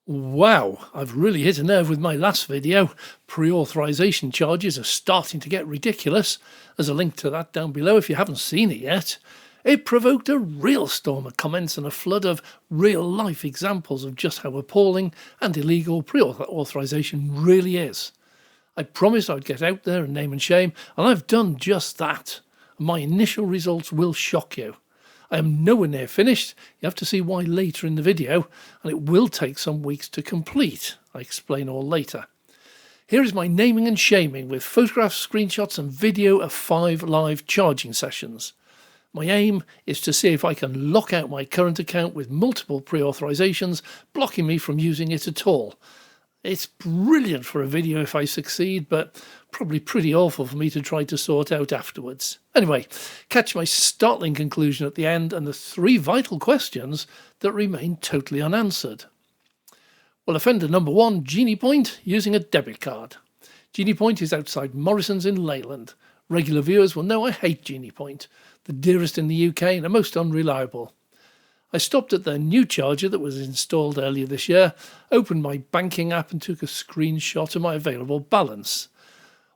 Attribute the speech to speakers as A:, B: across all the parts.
A: Wow, I've really hit a nerve with my last video. Pre-authorization charges are starting to get ridiculous. There's a link to that down below if you haven't seen it yet. It provoked a real storm of comments and a flood of real-life examples of just how appalling and illegal pre-authorization really is. I promised I'd get out there and name and shame, and I've done just that. My initial results will shock you. I am nowhere near finished. You have to see why later in the video, and it will take some weeks to complete. I explain all later. Here is my naming and shaming with photographs, screenshots and video of 5 live charging sessions. My aim is to see if I can lock out my current account with multiple pre-authorizations, blocking me from using it at all. It's brilliant for a video if I succeed, but probably pretty awful for me to try to sort out afterwards. Anyway, catch my startling conclusion at the end and the 3 vital questions that remain totally unanswered. Well, offender number 1, Geniepoint using a debit card. Geniepoint is outside Morrisons in Leyland. Regular viewers will know I hate Geniepoint, the dearest in the UK and the most unreliable. I stopped at their new charger that was installed earlier this year, opened my banking app and took a screenshot of my available balance.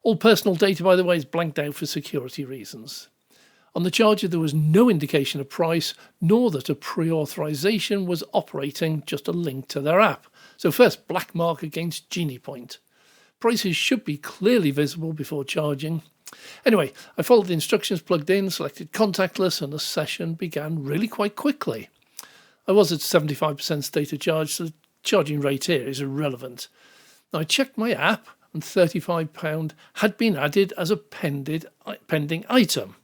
A: All personal data, by the way, is blanked out for security reasons. On the charger there was no indication of price, nor that a pre-authorization was operating, just a link to their app. So first, black mark against Geniepoint. Prices should be clearly visible before charging. Anyway, I followed the instructions, plugged in, selected contactless, and the session began really quite quickly. I was at 75% state of charge, so the charging rate here is irrelevant. Now I checked my app and £35 had been added as a pending item.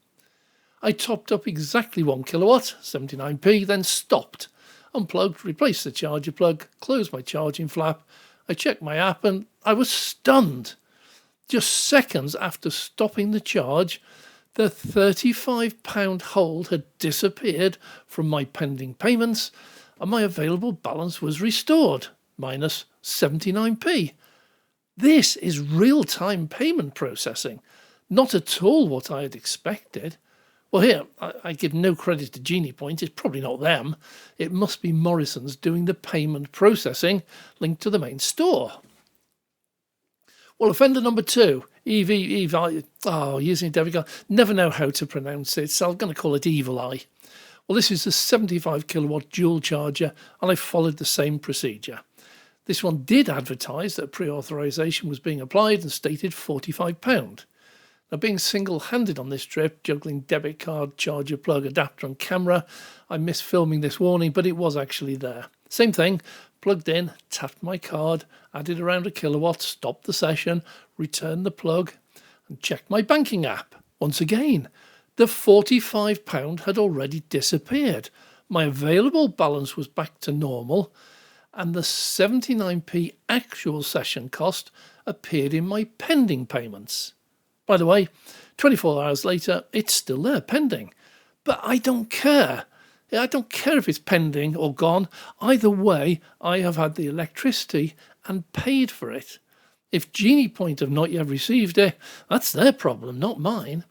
A: I topped up exactly 1 kilowatt, 79p, then stopped, unplugged, replaced the charger plug, closed my charging flap. I checked my app and I was stunned. Just seconds after stopping the charge, the £35 hold had disappeared from my pending payments and my available balance was restored, minus 79p. This is real-time payment processing, not at all what I had expected. Well, here, I give no credit to Geniepoint, it's probably not them. It must be Morrisons doing the payment processing linked to the main store. Well, offender number 2, EVYVE, using a debit card. Never know how to pronounce it, so I'm going to call it EVYVE. Well, this is a 75 kilowatt dual charger, and I followed the same procedure. This one did advertise that pre-authorization was being applied and stated £45. Now, being single-handed on this trip, juggling debit card, charger plug, adapter and camera, I missed filming this warning, but it was actually there. Same thing, plugged in, tapped my card, added around a kilowatt, stopped the session, returned the plug and checked my banking app. Once again, the £45 had already disappeared. My available balance was back to normal and the 79p actual session cost appeared in my pending payments. By the way, 24 hours later, it's still there pending. But I don't care. I don't care if it's pending or gone. Either way, I have had the electricity and paid for it. If Geniepoint have not yet received it, that's their problem, not mine.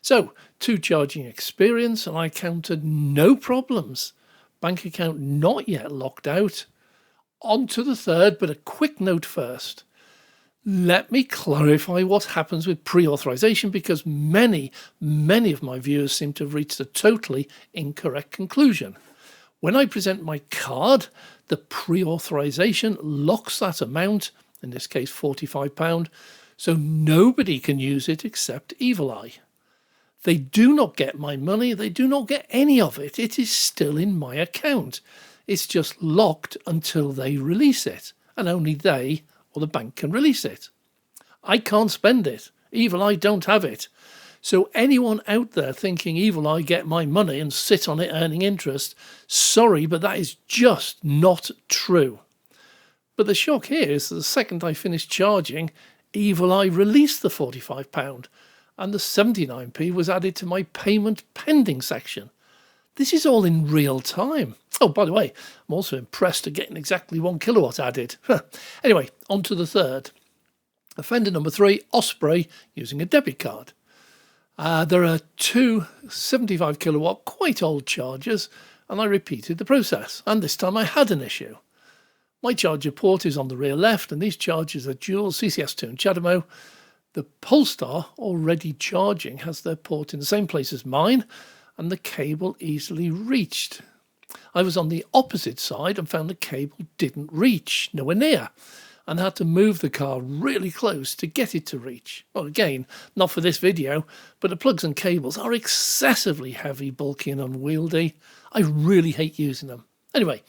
A: So, 2 charging experience and I counted no problems. Bank account not yet locked out. On to the 3rd, but a quick note first. Let me clarify what happens with pre-authorization because many of my viewers seem to have reached a totally incorrect conclusion. When I present my card, the pre-authorization locks that amount, in this case £45, so nobody can use it except EVYVE. They do not get my money, they do not get any of it. It is still in my account. It's just locked until they release it, and only they or the bank can release it. I can't spend it. EVYVE don't have it. So anyone out there thinking EVYVE get my money and sit on it earning interest, sorry, but that is just not true. But the shock here is that the second I finished charging, EVYVE released the £45 and the 79p was added to my payment pending section. This is all in real time. Oh, by the way, I'm also impressed at getting exactly 1 kilowatt added. Anyway, on to the 3rd. Offender number 3, Osprey, using a debit card. There are 2 75 kilowatt, quite old chargers, and I repeated the process. And this time I had an issue. My charger port is on the rear left, and these chargers are dual CCS2 and CHAdeMO. The Polestar, already charging, has their port in the same place as mine, and the cable easily reached. I was on the opposite side and found the cable didn't reach, nowhere near, and had to move the car really close to get it to reach. Well, again, not for this video, but the plugs and cables are excessively heavy, bulky and unwieldy. I really hate using them. Anyway,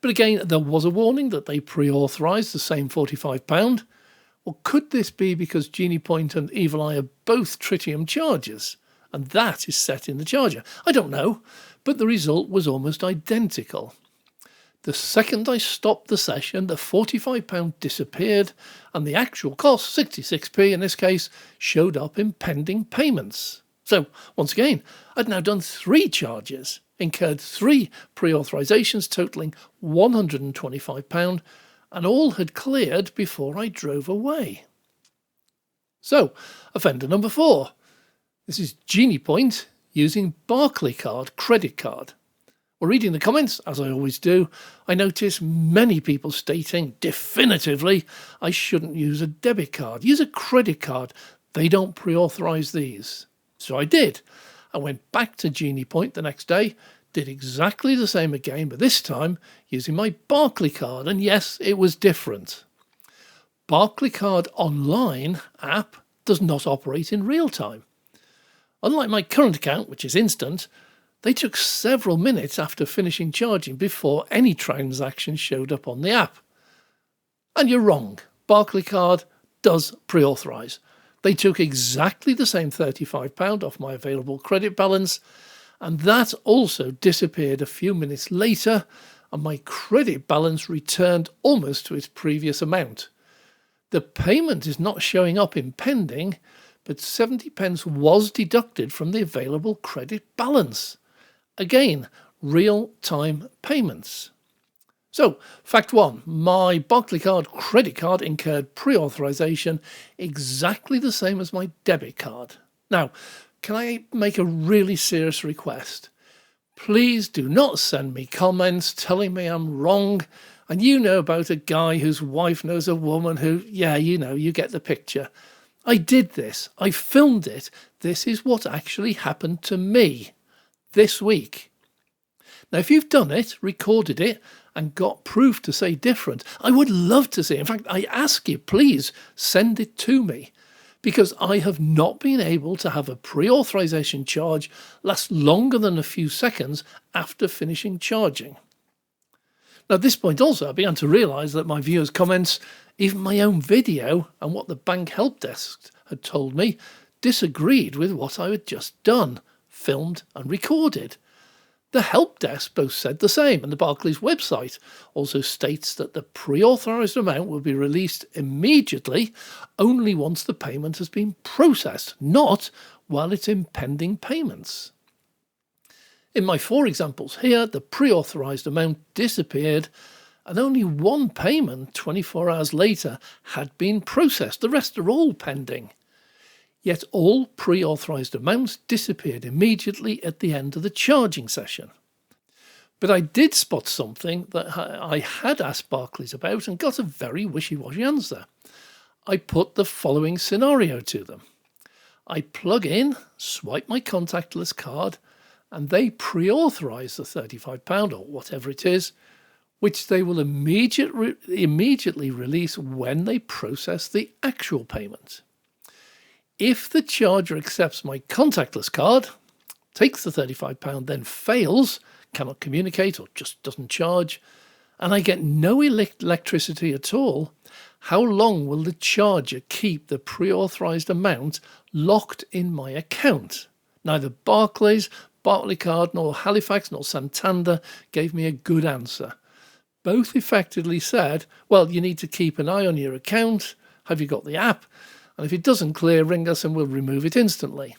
A: but again, there was a warning that they pre-authorised the same £45. Well, could this be because Geniepoint and EVYVE are both tritium chargers, and that is set in the charger? I don't know, but the result was almost identical. The second I stopped the session, the £45 disappeared, and the actual cost, 66p in this case, showed up in pending payments. So, once again, I'd now done 3 charges, incurred 3 pre-authorisations totalling £125, and all had cleared before I drove away. So, offender number 4. This is Geniepoint using Barclaycard credit card. Well, reading the comments, as I always do, I notice many people stating definitively I shouldn't use a debit card, use a credit card. They don't pre-authorise these. So I did. I went back to Geniepoint the next day, did exactly the same again, but this time using my Barclaycard, and yes, it was different. Barclaycard Online app does not operate in real time. Unlike my current account, which is instant, they took several minutes after finishing charging before any transaction showed up on the app. And you're wrong. Barclaycard does pre-authorise. They took exactly the same £35 off my available credit balance, and that also disappeared a few minutes later, and my credit balance returned almost to its previous amount. The payment is not showing up in pending, but 70p was deducted from the available credit balance. Again, real-time payments. So, fact 1, my Barclaycard credit card incurred pre-authorisation exactly the same as my debit card. Now, can I make a really serious request? Please do not send me comments telling me I'm wrong, and you know about a guy whose wife knows a woman who, yeah, you know, you get the picture. I did this. I filmed it. This is what actually happened to me this week. Now, if you've done it, recorded it, and got proof to say different, I would love to see it. In fact, I ask you, please send it to me, because I have not been able to have a pre-authorisation charge last longer than a few seconds after finishing charging. Now, at this point also, I began to realise that my viewers' comments, even my own video and what the bank help desk had told me, disagreed with what I had just done, filmed and recorded. The help desk both said the same, and the Barclays website also states that the pre-authorised amount will be released immediately only once the payment has been processed, not while it's in pending payments. In my 4 examples here, the pre-authorised amount disappeared and only one payment 24 hours later had been processed. The rest are all pending. Yet all pre-authorised amounts disappeared immediately at the end of the charging session. But I did spot something that I had asked Barclays about and got a very wishy-washy answer. I put the following scenario to them. I plug in, swipe my contactless card, and they pre-authorise the £35 or whatever it is, which they will immediately release when they process the actual payment. If the charger accepts my contactless card, takes the £35, then fails, cannot communicate or just doesn't charge, and I get no electricity at all, how long will the charger keep the pre-authorised amount locked in my account? Neither Barclays, Barclaycard, nor Halifax, nor Santander gave me a good answer. Both effectively said, well, you need to keep an eye on your account. Have you got the app? And if it doesn't clear, ring us and we'll remove it instantly.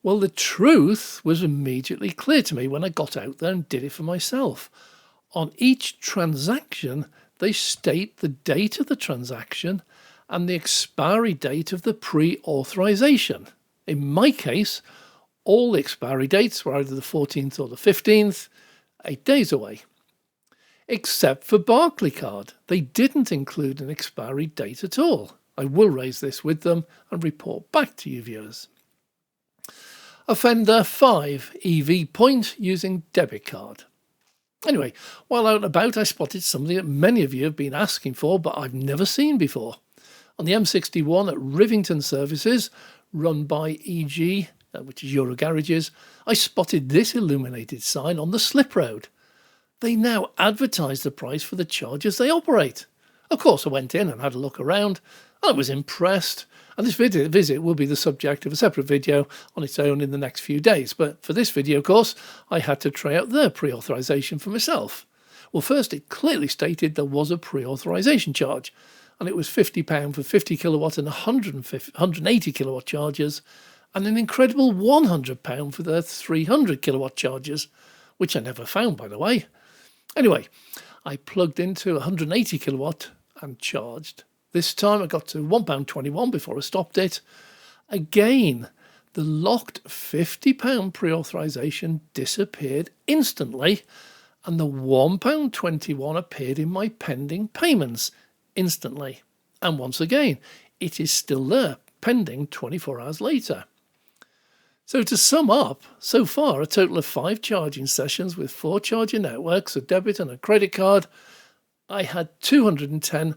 A: Well, the truth was immediately clear to me when I got out there and did it for myself. On each transaction, they state the date of the transaction and the expiry date of the pre-authorisation. In my case, all the expiry dates were either the 14th or the 15th, 8 days away. except for Barclaycard. They didn't include an expiry date at all. I will raise this with them and report back to you viewers. Offender 5, EVPoint using debit card. Anyway, while out and about, I spotted something that many of you have been asking for, but I've never seen before. On the M61 at Rivington Services, run by EG, which is Euro Garages, I spotted this illuminated sign on the slip road. They now advertise the price for the chargers they operate. Of course, I went in and had a look around. I was impressed, and this visit will be the subject of a separate video on its own in the next few days. But for this video, of course, I had to try out their pre-authorisation for myself. Well, first, it clearly stated there was a pre-authorisation charge, and it was £50 for 50 kilowatt and 180 kilowatt chargers, and an incredible £100 for the 300 kilowatt chargers, which I never found, by the way. Anyway, I plugged into 180 kilowatt and charged. This time I got to £1.21 before I stopped it. Again, the locked £50 pre-authorisation disappeared instantly, and the £1.21 appeared in my pending payments instantly. And once again, it is still there, pending 24 hours later. So to sum up, so far a total of 5 charging sessions with 4 charger networks, a debit and a credit card. I had £210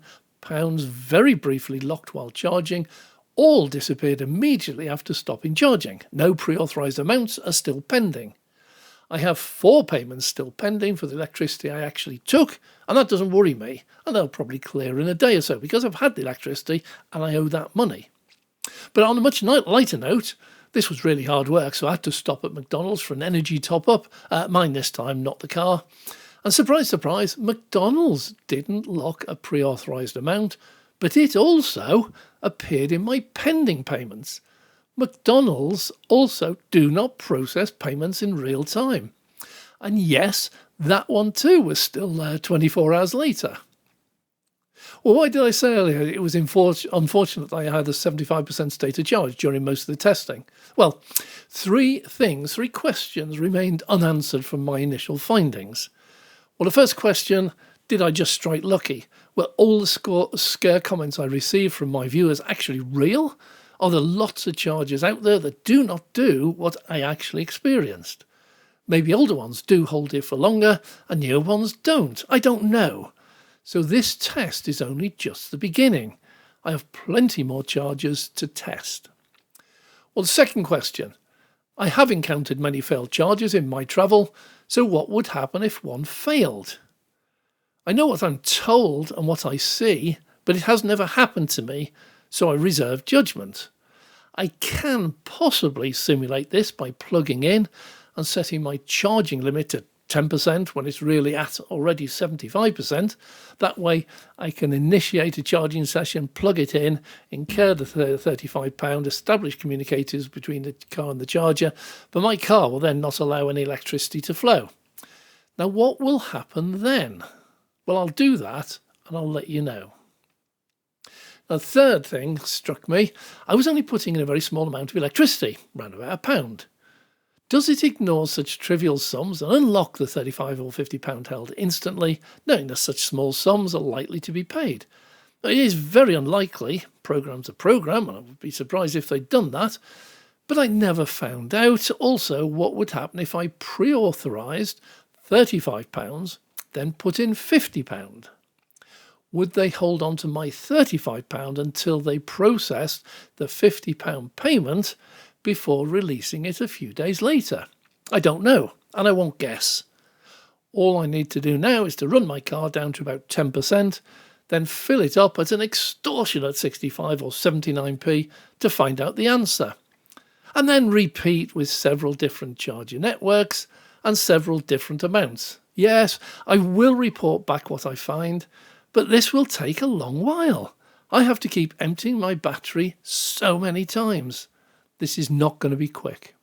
A: very briefly locked while charging. All disappeared immediately after stopping charging. No pre-authorised amounts are still pending. I have 4 payments still pending for the electricity I actually took, and that doesn't worry me, and they'll probably clear in a day or so because I've had the electricity and I owe that money. But on a much lighter note, this was really hard work, so I had to stop at McDonald's for an energy top-up, mine this time, not the car. And surprise, surprise, McDonald's didn't lock a pre-authorised amount, but it also appeared in my pending payments. McDonald's also do not process payments in real time. And yes, that one too was still there 24 hours later. Well, why did I say earlier it was unfortunate that I had a 75% state of charge during most of the testing? Well, 3 questions remained unanswered from my initial findings. Well, the first question, did I just strike lucky? Were all the scare comments I received from my viewers actually real? Are there lots of chargers out there that do not do what I actually experienced? Maybe older ones do hold it for longer and newer ones don't. I don't know. So this test is only just the beginning. I have plenty more chargers to test. Well, the second question. I have encountered many failed chargers in my travel, so what would happen if one failed? I know what I'm told and what I see, but it has never happened to me, so I reserve judgment. I can possibly simulate this by plugging in and setting my charging limit to 10% when it's really at already 75%. That way I can initiate a charging session, plug it in, incur the £35, establish communicators between the car and the charger, but my car will then not allow any electricity to flow. Now what will happen then? Well, I'll do that and I'll let you know. Now, the third thing struck me. I was only putting in a very small amount of electricity, around about £1. Does it ignore such trivial sums and unlock the £35 or £50 held instantly, knowing that such small sums are likely to be paid? It is very unlikely. Program's a program, and I would be surprised if they'd done that. But I never found out also what would happen if I pre-authorised £35, then put in £50. Would they hold on to my £35 until they processed the £50 payment before releasing it a few days later? I don't know, and I won't guess. All I need to do now is to run my car down to about 10%, then fill it up at an extortionate 65 or 79p to find out the answer. And then repeat with several different charger networks and several different amounts. Yes, I will report back what I find, but this will take a long while. I have to keep emptying my battery so many times. This is not going to be quick.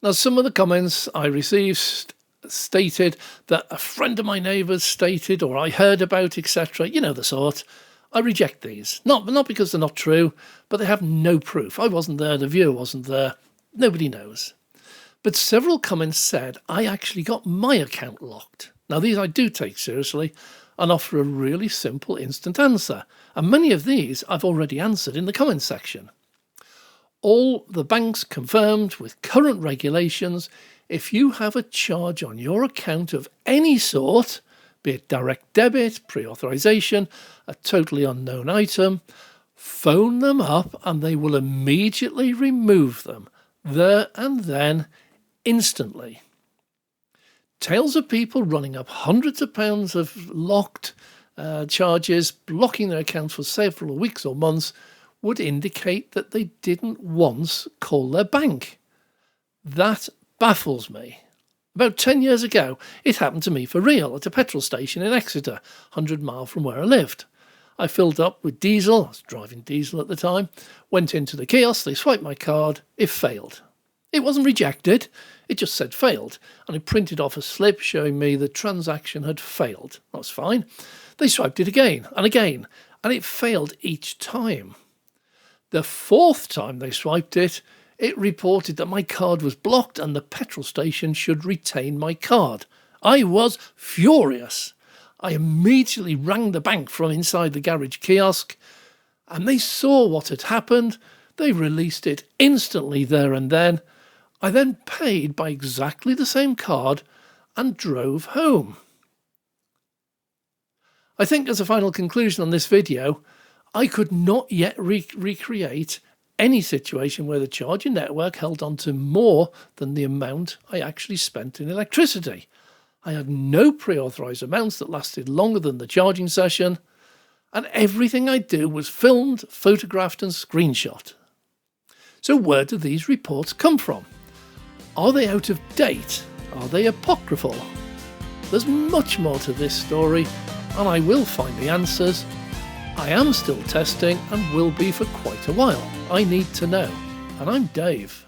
A: Now, some of the comments I received stated that a friend of my neighbour's stated, or I heard about, etc. You know the sort. I reject these. Not because they're not true, but they have no proof. I wasn't there, the viewer wasn't there. Nobody knows. But several comments said I actually got my account locked. Now these I do take seriously and offer a really simple instant answer, and many of these I've already answered in the comments section. All the banks confirmed with current regulations, if you have a charge on your account of any sort, be it direct debit, pre-authorisation, a totally unknown item, phone them up and they will immediately remove them, there and then, instantly. Tales of people running up hundreds of pounds of locked charges, blocking their accounts for several weeks or months, would indicate that they didn't once call their bank. That baffles me. About 10 years ago, it happened to me for real at a petrol station in Exeter, 100 miles from where I lived. I filled up with diesel, I was driving diesel at the time, went into the kiosk, they swiped my card, it failed. It wasn't rejected, it just said failed, and it printed off a slip showing me the transaction had failed. That was fine. They swiped it again, and it failed each time. The fourth time they swiped it, it reported that my card was blocked and the petrol station should retain my card. I was furious. I immediately rang the bank from inside the garage kiosk, and they saw what had happened. They released it instantly there and then. I then paid by exactly the same card and drove home. I think as a final conclusion on this video, I could not yet recreate any situation where the charging network held on to more than the amount I actually spent in electricity. I had no pre-authorised amounts that lasted longer than the charging session, and everything I do was filmed, photographed and screenshot. So where do these reports come from? Are they out of date? Are they apocryphal? There's much more to this story, and I will find the answers. I am still testing and will be for quite a while. I need to know. And I'm Dave.